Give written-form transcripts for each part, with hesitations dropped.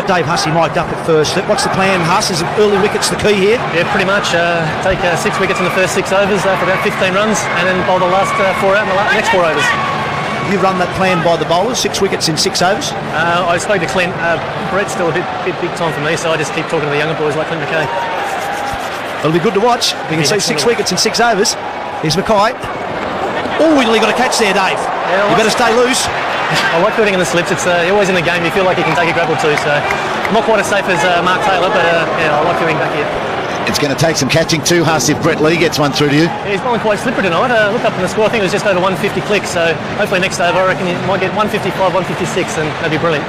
got Dave Hussey mic'd up at first. What's the plan, Huss? Is early wickets the key here? Yeah, pretty much. Take 6 wickets in the first 6 overs for about 15 runs, and then bowl the last 4 out in the next 4 overs. You run that plan by the bowlers, 6 wickets in 6 overs? I spoke to Clint. Brett's still a bit big time for me, so I just keep talking to the younger boys like Clint McKay. It'll be good to watch. You can see 6 wickets in 6 overs. Here's Mackay. Oh, we nearly got a catch there, Dave. Yeah, you better stay loose. I like putting in the slips. It's always in the game. You feel like you can take a grab or two. So I'm not quite as safe as Mark Taylor, but yeah, I like doing back here. It's going to take some catching too, Huss, if Brett Lee gets one through to you. Yeah, he's bowling quite slippery tonight. Look up in the score. I think it was just over 150 clicks. So hopefully next over, I reckon you might get 155, 156, and that'd be brilliant.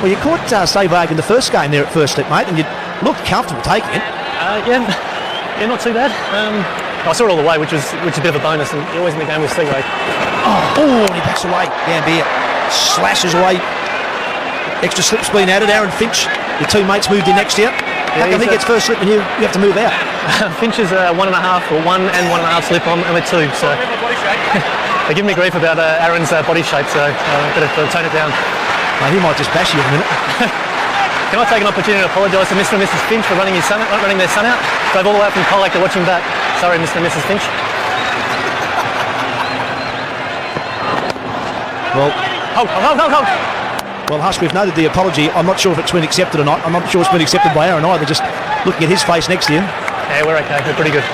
Well, you caught Savag in the first game there at first slip, mate, and you looked comfortable taking it. Yeah, not too bad. I saw it all the way, which is a bit of a bonus, and always in the game with Seaway. Oh, and he backs away. Gambier slashes away. Extra slip's been added. Aaron Finch, your teammates moved in next year. How come he gets first slip and you have to move out? Finch is 1.5 or 1 and 1.5 slip. I'm at 2, so they give me grief about Aaron's body shape, so better tone it down. Mate, he might just bash you in a minute. Can I take an opportunity to apologise to Mr. and Mrs. Finch for running their son out? Drove all the way up from Colac to watch him bat. Sorry, Mr. and Mrs. Finch. Well, hold. Well, Huss, we've noted the apology. I'm not sure if it's been accepted or not. I'm not sure it's been accepted by Aaron either. Just looking at his face next to him. Yeah, we're okay. We're pretty good.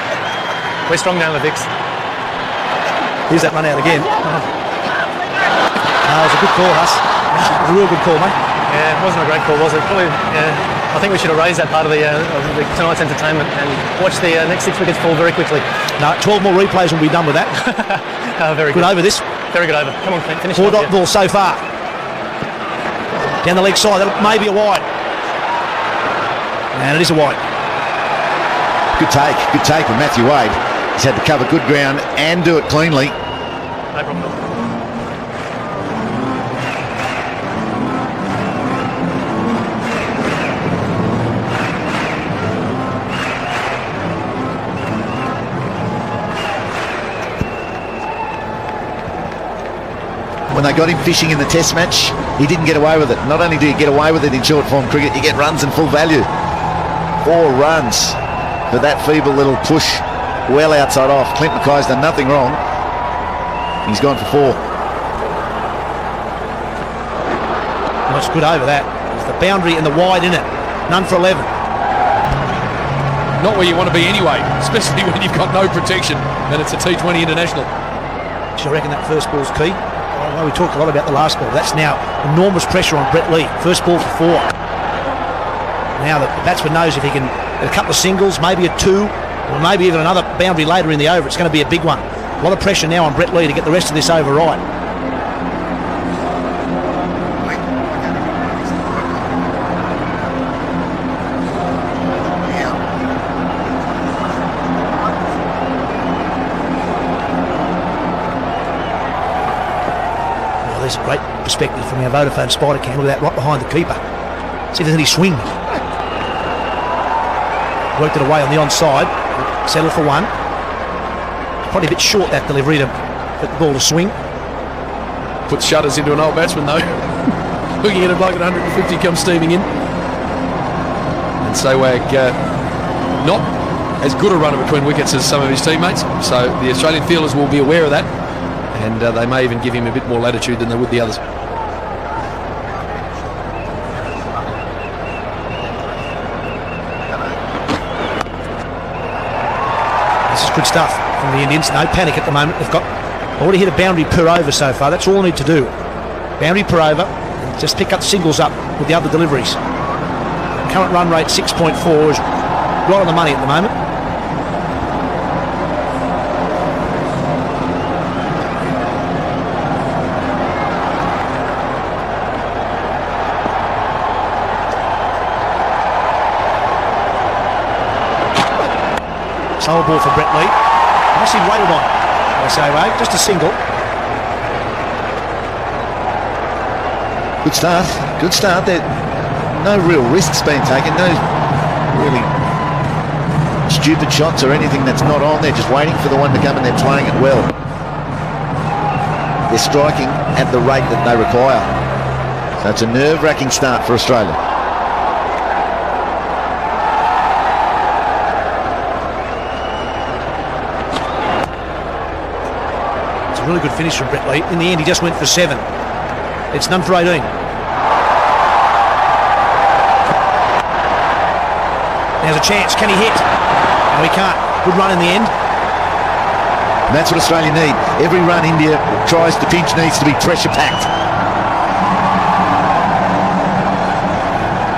We're strong down the Vicks. Here's that run out again. It was a good call, Huss. It was a real good call, mate. Yeah, it wasn't a great call, was it? Probably. I think we should have raised that part of tonight's entertainment and watch the next 6 wickets fall very quickly. No, 12 more replays and we'll be done with that. Very good. Good over this. Very good over. Come on, Clint, finish. 4 dot ball so far. Down the leg side, that may be a wide. And it is a wide. Good take with Matthew Wade. He's had to cover good ground and do it cleanly. No problem. When they got him fishing in the test match, he didn't get away with it. Not only do you get away with it in short form cricket, you get runs and full value. 4 runs for that feeble little push well outside off. Clint Mackay's done nothing wrong. He's gone for 4. Well, it's good over that. It's the boundary and the wide in it. None for 11. Not where you want to be anyway, especially when you've got no protection and it's a T20 international. Do you reckon that first ball's key? Well, we talked a lot about the last ball. That's now enormous pressure on Brett Lee. First ball for 4. Now the batsman knows if he can get a couple of singles, maybe a 2, or maybe even another boundary later in the over, it's going to be a big one. A lot of pressure now on Brett Lee to get the rest of this over right. There's a great perspective from our Vodafone spider cam. Look at that, right behind the keeper. See if there's any swing. Worked it away on the onside. Settle for 1. Probably a bit short, that delivery, to get the ball to swing. Puts shudders into an old batsman though. Looking at a bloke at 150 comes steaming in. And Sewag not as good a runner between wickets as some of his teammates. So the Australian fielders will be aware of that. And they may even give him a bit more latitude than they would the others. This is good stuff from the Indians. No panic at the moment. They've got already hit a boundary per over so far. That's all they need to do. Boundary per over. And just pick up singles up with the other deliveries. Current run rate 6.4 is right on the money at the moment. Sole ball for Brett Lee. Nicely waited on. I say, right, just a single. Good start. There, no real risks being taken. No really stupid shots or anything that's not on. They're just waiting for the one to come and they're playing it well. They're striking at the rate that they require. So it's a nerve-wracking start for Australia. Really good finish from Brett Lee. In the end, he just went for 7. It's none for 18. There's a chance. Can he hit? No, he can't. Good run in the end. And that's what Australia need. Every run India tries to pinch needs to be pressure-packed.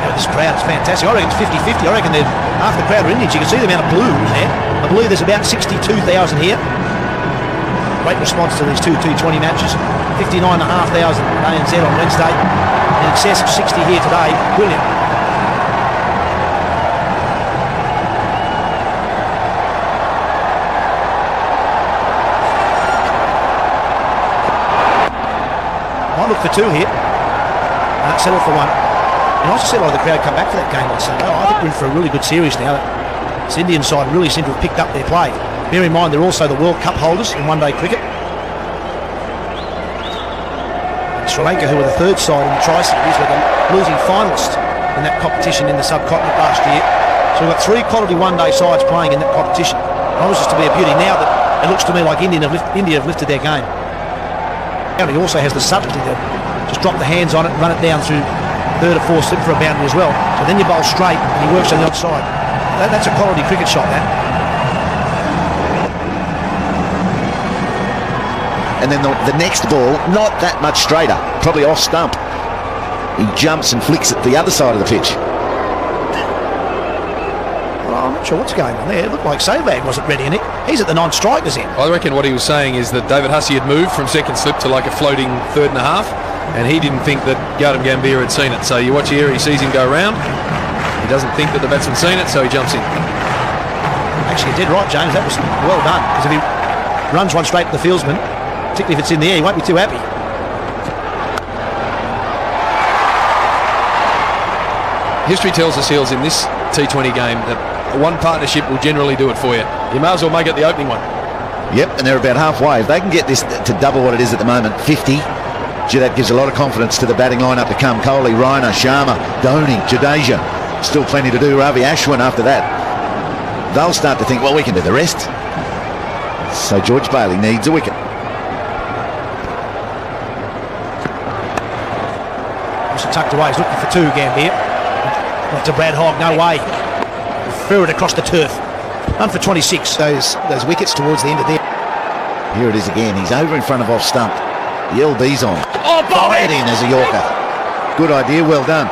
Yeah, this crowd is fantastic. I reckon it's 50-50. I reckon half the crowd are Indians. You can see the amount of blue in there. I believe there's about 62,000 here. Great response to these two T20 matches. 59,500 ANZ on Wednesday. In excess of 60 here today. Brilliant. Might look for 2 here. Settle for 1. And I also see a lot of the crowd come back for that game on Sunday. I think we're in for a really good series now. This Indian side really seem to have picked up their play. Bear in mind they're also the World Cup holders in one-day cricket. And Sri Lanka, who were the 3rd side in the Tri-Series, were the losing finalist in that competition in the subcontinent last year. So we've got 3 quality one-day sides playing in that competition. Promises to be a beauty now that it looks to me like India have lifted their game. And he also has the subtlety to just drop the hands on it and run it down through 3rd or 4th slip for a boundary as well. So then you bowl straight and he works on the outside. That's a quality cricket shot, that. And then the next ball, not that much straighter, probably off stump. He jumps and flicks it the other side of the pitch. Well, I'm not sure what's going on there. It looked like Sehwag wasn't ready in it. He's at the non-strikers end. I reckon what he was saying is that David Hussey had moved from second slip to like a floating 3rd and a half, and he didn't think that Gautam Gambhir had seen it. So you watch here, he sees him go round. He doesn't think that the batsman's seen it, so he jumps in. Actually, you did right, James. That was well done. Because if he runs one straight to the fieldsman, particularly if it's in the air, he won't be too happy. History tells us, Heels, in this T20 game that one partnership will generally do it for you. You may as well make it the opening one. Yep, and they're about halfway. If they can get this to double what it is at the moment, 50, gee, that gives a lot of confidence to the batting lineup to come. Kohli, Raina, Sharma, Dhoni, Jadeja. Still plenty to do. Ravi Ashwin after that. They'll start to think, well, we can do the rest. So George Bailey needs a wicket. Also tucked away. He's looking for 2, Gambhir. Not to Brad Hogg, no way. Threw it across the turf. None for 26. Those wickets towards the end of there. Here it is again. He's over in front of off stump. The LB's on. Oh, Fired in as a Yorker. Good idea, well done.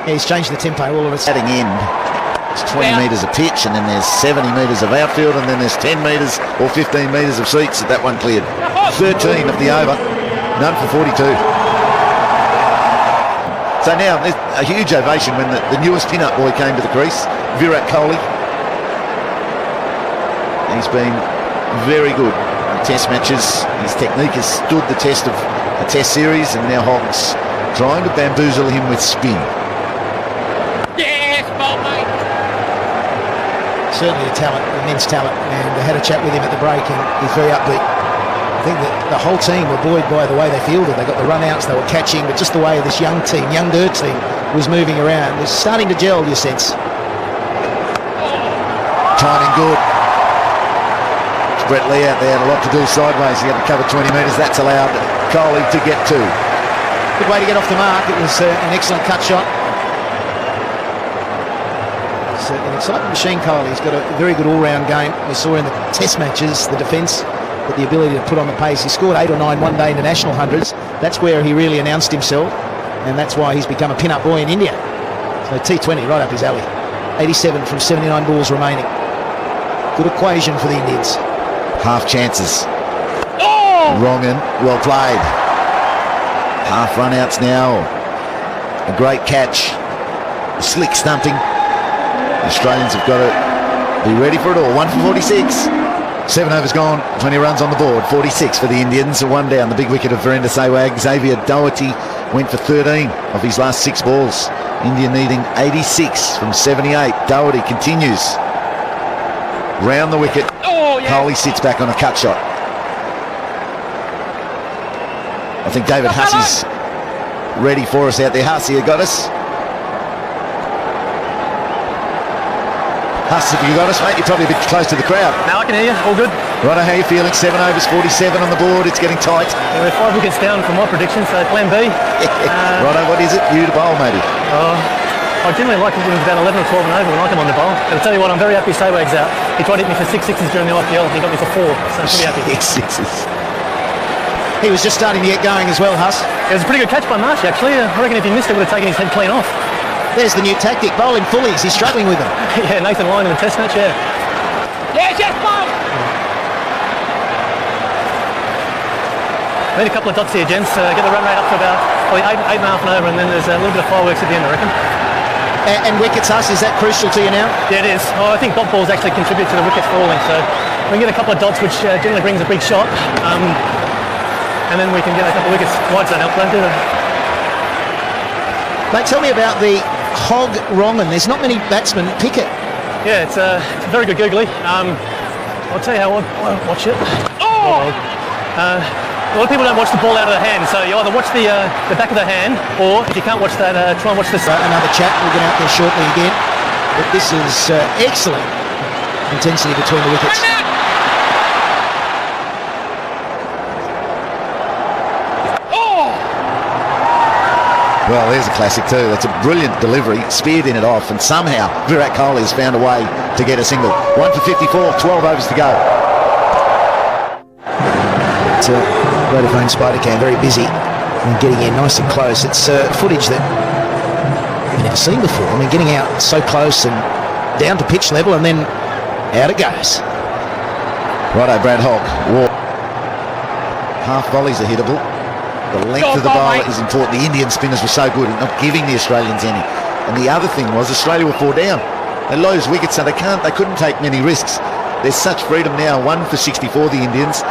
Yeah, he's changed the tempo all of a sudden. Batting end. It's 20 metres of pitch, and then there's 70 metres of outfield, and then there's 10 metres or 15 metres of seats that one cleared. 13 of the over. None for 42. So now there's a huge ovation when the newest pin-up boy came to the crease, Virat Kohli. He's been very good in Test matches. His technique has stood the test of a Test series, and now Hogg's trying to bamboozle him with spin. Yes, ball, mate. Certainly a talent, immense talent, and I had a chat with him at the break, and he's very upbeat. I think that the whole team were buoyed by the way they fielded. They got the run-outs, they were catching, but just the way this young dirt team, was moving around. It's starting to gel, you sense. Timing good. It's Brett Lee out there, had a lot to do sideways. He had to cover 20 metres. That's allowed Kohli to get 2. Good way to get off the mark. It was an excellent cut shot. It's an exciting machine, Kohli. He's got a very good all-round game. We saw in the Test matches, the defence, but the ability to put on the pace. He scored 8 or 9 one-day international hundreds. That's where he really announced himself, and that's why he's become a pin-up boy in India. So T20 right up his alley. 87 from 79 balls remaining. Good equation for the Indians. Half chances. Oh! Wrong and well played. Half run-outs now. A great catch. A slick stumping. The Australians have got to be ready for it all. 1 for 46. 7 overs gone, 20 runs on the board, 46 for the Indians, 1 down, the big wicket of Virender Sehwag. Xavier Doherty went for 13 of his last 6 balls. India needing 86 from 78. Doherty continues. Round the wicket. Oh, yeah. Kohli sits back on a cut shot. I think David Hussey's ready for us out there. Hussey, you got us? Huss, if you got us, mate, you're probably a bit close to the crowd. Now I can hear you. All good. Righto, how you feeling? 7 overs, 47 on the board. It's getting tight. Yeah, we're 5 wickets down from my prediction, so plan B. Righto, what is it? You to bowl, maybe? I generally like it when it's about 11 or 12 and over when I come on the bowl. I'll tell you what, I'm very happy Sawag's out. He tried to hit me for 6 sixes during the IPL. He got me for 4, so I'm pretty happy. 6 sixes. He was just starting to get going as well, Huss. It was a pretty good catch by Marsh, actually. I reckon if he missed it, would have taken his head clean off. There's the new tactic, bowling fullies. He's struggling with them. Yeah, Nathan Lyon in the test match, yeah. Yes, yes, Bob! Need a couple of dots here, gents. Get the run rate up to about probably 8.5 and over, and then there's a little bit of fireworks at the end, I reckon. And wickets, Huss, is that crucial to you now? Yeah, it is. I think dot balls actually contribute to the wickets falling, so we can get a couple of dots, which generally brings a big shot, and then we can get a couple of wickets. Wides don't help, don't do that. Mate, tell me about the hog wrong'un. There's not many batsmen pick it. Yeah, it's a very good googly. I'll tell you how I watch it. Oh! A lot of people don't watch the ball out of the hand, so you either watch the back of the hand, or if you can't watch that, try and watch this. Another chat. We'll get out there shortly again. But this is excellent intensity between the wickets. Well, there's a classic too. That's a brilliant delivery, speared in it off, and somehow Virat Kohli has found a way to get a single. 1 for 54, 12 overs to go. It's Vodafone Spider-Cam, very busy and getting in nice and close. It's footage that we've never seen before. I mean, getting out so close and down to pitch level, and then out it goes. Righto, Brad Hogg. Half volleys are hittable. The length of the bowler is important. The Indian spinners were so good at not giving the Australians any. And the other thing was Australia were 4 down. They lose wickets, so they couldn't take many risks. There's such freedom now. 1 for 64, the Indians.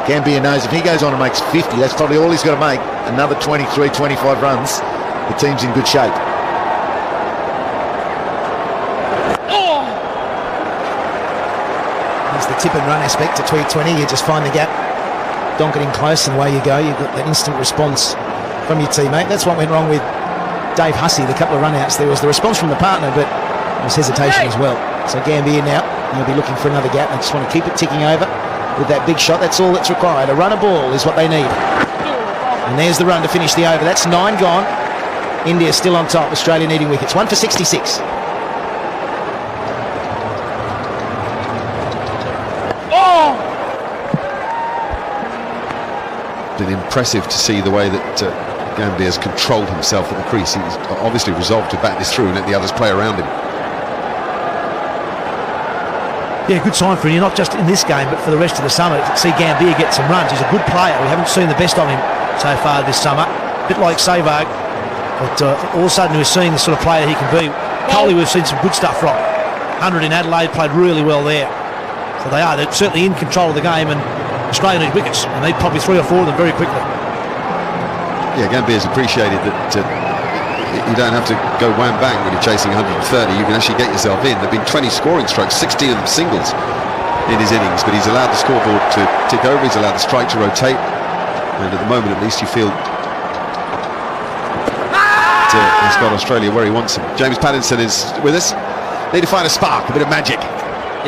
Gambia knows if he goes on and makes 50, that's probably all he's got to make. Another 23, 25 runs. The team's in good shape. There's the tip and run aspect to T20. You just find the gap, donk it in close, and away you go. You've got that instant response from your teammate. That's what went wrong with Dave Hussey, the couple of run-outs. There was the response from the partner, but there was hesitation as well. So Gambia now, they'll be looking for another gap. They just want to keep it ticking over with that big shot. That's all that's required. A runner ball is what they need. And there's the run to finish the over. That's 9 gone. India still on top. Australia needing wickets. 1 for 66. Been impressive to see the way that Gambia has controlled himself at the crease. He's obviously resolved to bat this through and let the others play around him. Yeah, good sign for him, not just in this game, but for the rest of the summer. To see Gambia get some runs. He's a good player. We haven't seen the best of him so far this summer. A bit like Sawag, but all of a sudden we're seeing the sort of player he can be. Kohli, we've seen some good stuff from. 100 in Adelaide, played really well there. So they're certainly in control of the game, and Australia need wickets, and need probably 3 or 4 of them very quickly. Yeah, Gambia's appreciated that you don't have to go wham bang when you're chasing 130. You can actually get yourself in. There have been 20 scoring strokes, 16 of them singles in his innings, but he's allowed the scoreboard to tick over. He's allowed the strike to rotate, and at the moment at least you feel he's got Australia where he wants them. James Paddington is with us. Need to find a spark, a bit of magic.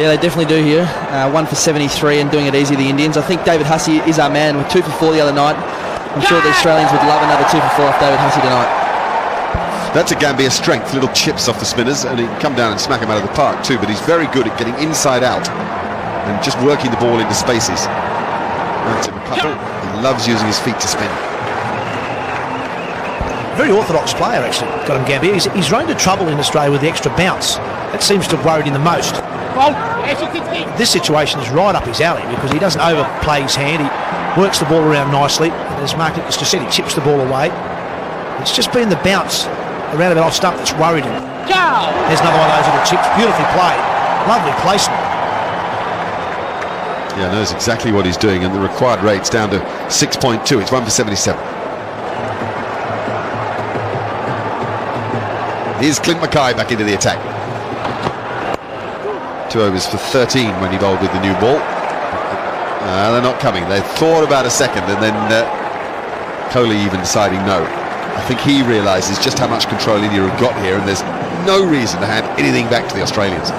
Yeah, they definitely do here. 1 for 73 and doing it easy, the Indians. I think David Hussey is our man with 2 for 4 the other night. I'm sure the Australians would love another 2 for 4 off David Hussey tonight. That's a Gambia strength, little chips off the spinners, and he can come down and smack him out of the park too, but he's very good at getting inside out and just working the ball into spaces. That's a couple. He loves using his feet to spin. Very orthodox player, actually, got him Gambia. He's run into trouble in Australia with the extra bounce. That seems to have worried him the most. This situation is right up his alley because he doesn't overplay his hand. He works the ball around nicely. And as Mark just said, he chips the ball away. It's just been the bounce around about off stump that's worried him. There's another one of those little chips. Beautifully played. Lovely placement. Yeah, knows exactly what he's doing, and the required rate's down to 6.2. It's 1 for 77. Here's Clint Mackay back into the attack. 2 overs for 13 when he bowled with the new ball. They're not coming. They thought about a second, and then Kohli even deciding no. I think he realises just how much control India have got here, and there's no reason to hand anything back to the Australians.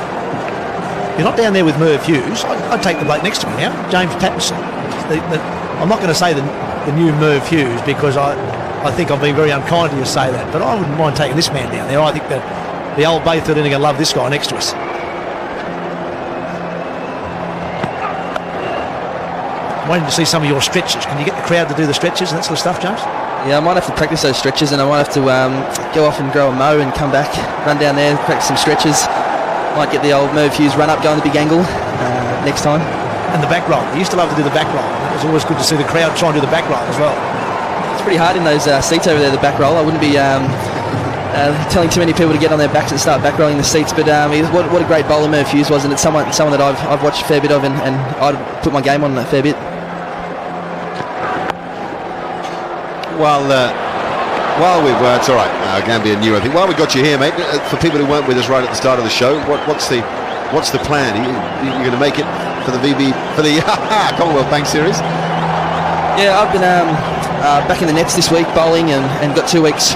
You're not down there with Merv Hughes. I'd take the bloke next to me now, James Patterson. I'm not going to say the new Merv Hughes because I think I've been very unkind to you to say that, but I wouldn't mind taking this man down there. I think that the old Bay 13 are going to love this guy next to us. I'm waiting to see some of your stretches. Can you get the crowd to do the stretches and that sort of stuff, James? Yeah, I might have to practice those stretches, and I might have to go off and grow a mow and come back, run down there, practice some stretches. Might get the old Merv Hughes run up, go on the big angle next time. And the back roll. He used to love to do the back roll. It was always good to see the crowd try and do the back roll as well. It's pretty hard in those seats over there, the back roll. I wouldn't be telling too many people to get on their backs and start back rolling the seats, but what a great bowler Merv Hughes was, and it's someone that I've watched a fair bit of, and I'd put my game on a fair bit. While we've it's all right, Gambia new, I think. While we got you here, mate, for people who weren't with us right at the start of the show, what's the plan? You're going to make it for the Commonwealth Bank Series? Yeah, I've been back in the nets this week bowling, and got 2 weeks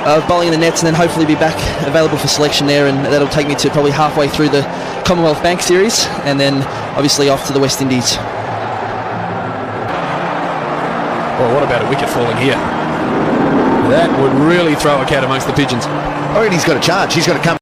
of bowling in the nets, and then hopefully be back available for selection there, and that'll take me to probably halfway through the Commonwealth Bank Series, and then obviously off to the West Indies. Well, what about a wicket falling here? That would really throw a cat amongst the pigeons. I reckon he's got a charge. He's got to come